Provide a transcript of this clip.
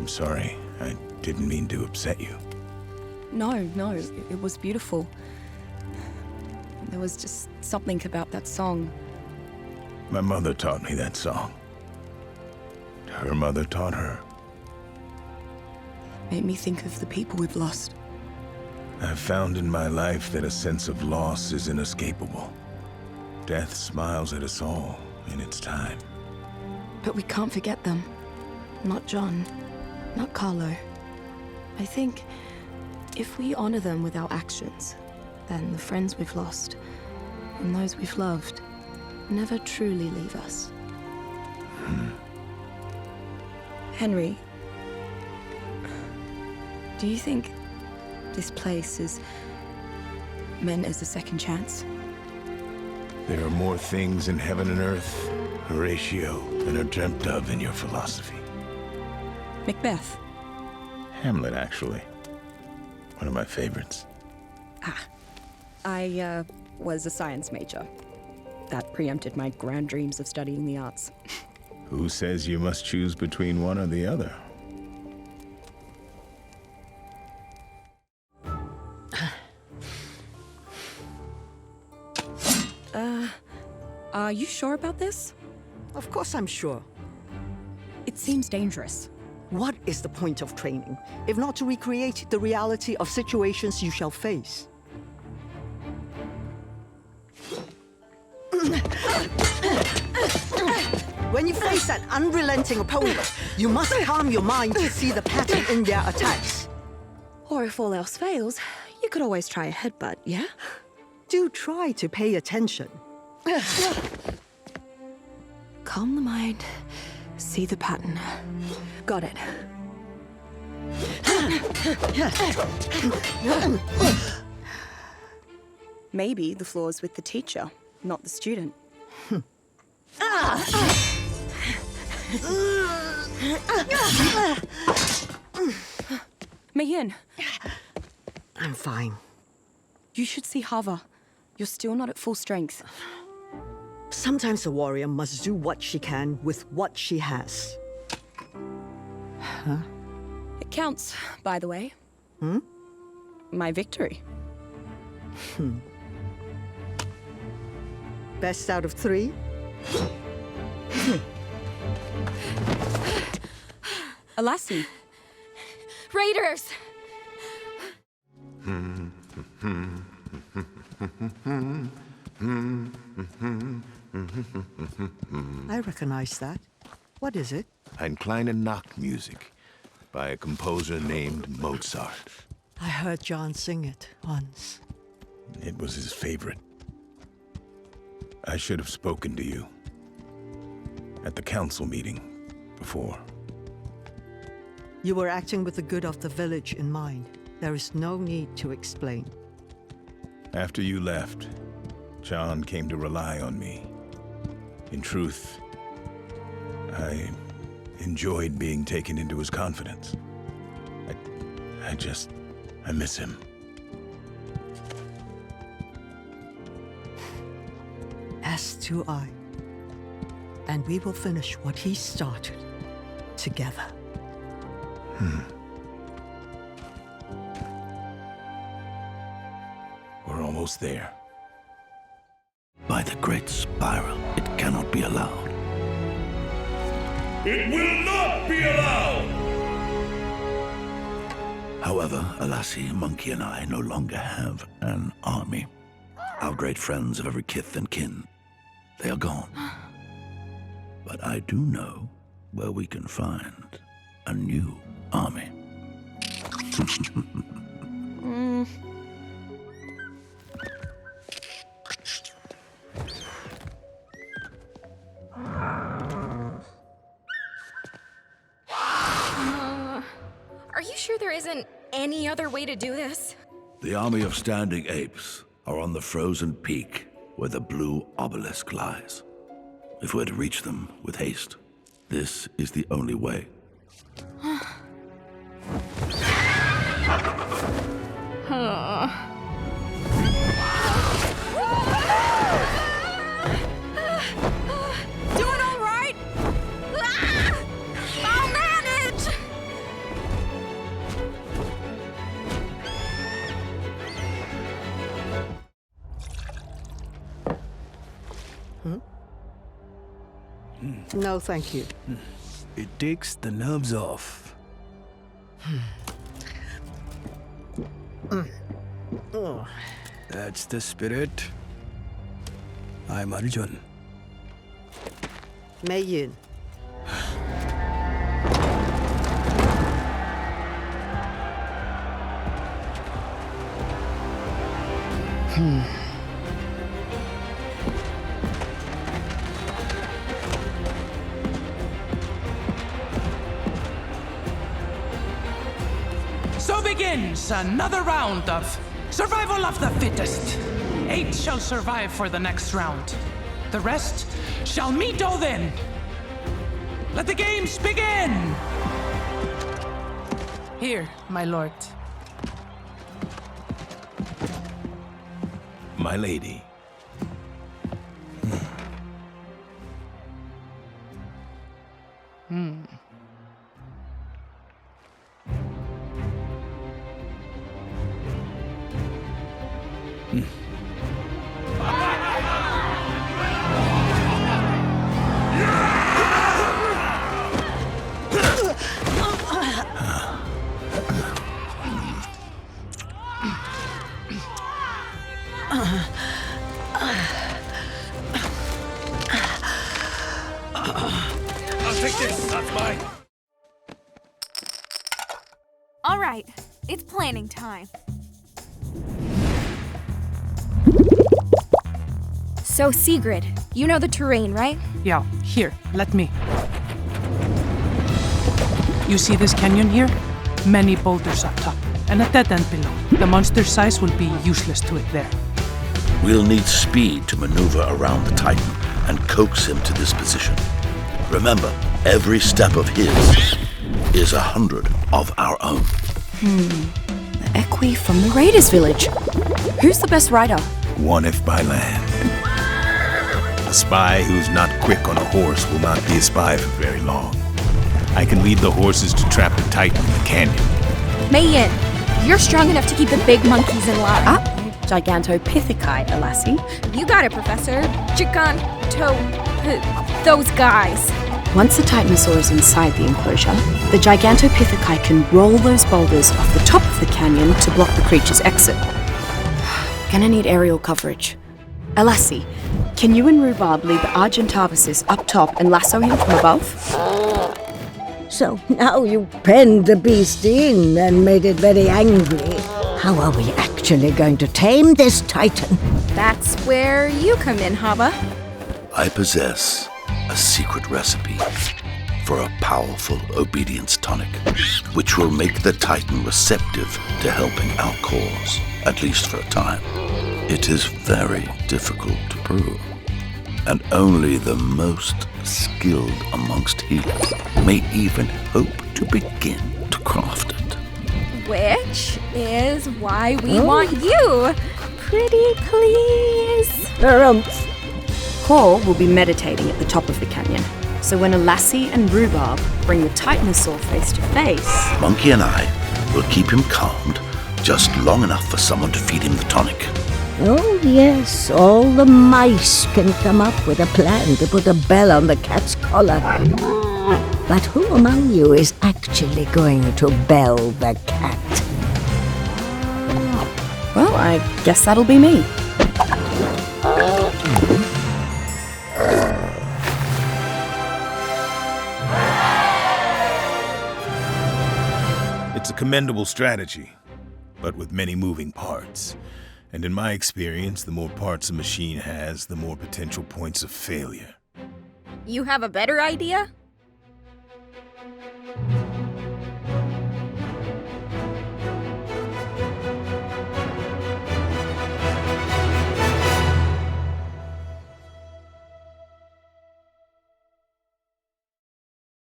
I'm sorry. I didn't mean to upset you. No, it was beautiful. There was just something about that song. My mother taught me that song. Her mother taught her. Made me think of the people we've lost. I've found in my life that a sense of loss is inescapable. Death smiles at us all in its time. But we can't forget them. Not John, not Carlo. I think if we honor them with our actions, then the friends we've lost and those we've loved never truly leave us. Henry, do you think this place is meant as a second chance? There are more things in heaven and earth, Horatio, than are dreamt of in your philosophy. Macbeth. Hamlet, actually. One of my favorites. I was a science major. That preempted my grand dreams of studying the arts. Who says you must choose between one or the other? Are you sure about this? Of course I'm sure. It seems dangerous. What is the point of training, if not to recreate the reality of situations you shall face? When you face an unrelenting opponent, you must calm your mind to see the pattern in their attacks. Or if all else fails, you could always try a headbutt, yeah? Do try to pay attention. Calm the mind, see the pattern. Got it. Maybe the flaw's with the teacher, not the student. Mayhin, I'm fine. you should see Hava. You're still not at full strength. Sometimes a warrior must do what she can with what she has. It counts, by the way. My victory. Best out of 3? A lassie. Raiders! I recognize that. What is it? Ein kleine Nachtmusik by a composer named Mozart. I heard John sing it once. It was his favorite. I should have spoken to you at the council meeting before. You were acting with the good of the village in mind. There is no need to explain. After you left, John came to rely on me. In truth, I enjoyed being taken into his confidence. I miss him. As do I. And we will finish what he started together. We're almost there. By the great spiral, it cannot be allowed. It will not be allowed! However, Alassi, Monkey, and I no longer have an army. Our great friends of every kith and kin, they are gone. But I do know where we can find a new army. Are you sure there isn't any other way to do this? The army of standing apes are on the frozen peak where the blue obelisk lies. If we're to reach them with haste, this is the only way. Doing all right? I'll manage! No, thank you. It takes the nerves off. That's the spirit. I'm Arjun. Mei Yin. So begins another round of survival of the fittest. 8 shall survive for the next round. The rest shall meet then. Let the games begin! Here, my lord. My lady. I'll take this. That's mine. All right, it's planning time. So, Sigrid, you know the terrain, right? Yeah, here, let me. You see this canyon here? Many boulders up top, and a dead end below. The monster size will be useless to it there. We'll need speed to maneuver around the Titan and coax him to this position. Remember, every step of his is 100 of our own. The Equi from the Raiders village. Who's the best rider? One if by land. A spy who's not quick on a horse will not be a spy for very long. I can lead the horses to trap the Titan in the canyon. Mei Yin, you're strong enough to keep the big monkeys in line. Gigantopithecus, Lassie. You got it, Professor. Those guys. Once the Titanosaur is inside the enclosure, the Gigantopithecus can roll those boulders off the top of the canyon to block the creature's exit. Gonna need aerial coverage. Lassie, can you and Rhubarb lead the Argentavis up top and lasso him from above? So now you've penned the beast in and made it very angry. How are we actually going to tame this Titan? That's where you come in, Hava. I possess a secret recipe for a powerful obedience tonic, which will make the Titan receptive to helping our cause, at least for a time. It is very difficult to brew, and only the most skilled amongst healers may even hope to begin to craft it. Which is why we want you. Pretty please. Core will be meditating at the top of the canyon, so when Lassie and Rhubarb bring the Titanosaur face to face... Monkey and I will keep him calmed just long enough for someone to feed him the tonic. Oh yes, all the mice can come up with a plan to put a bell on the cat's collar. But who among you is actually going to bell the cat? Well, I guess that'll be me. It's a commendable strategy, but with many moving parts. And in my experience, the more parts a machine has, the more potential points of failure. You have a better idea?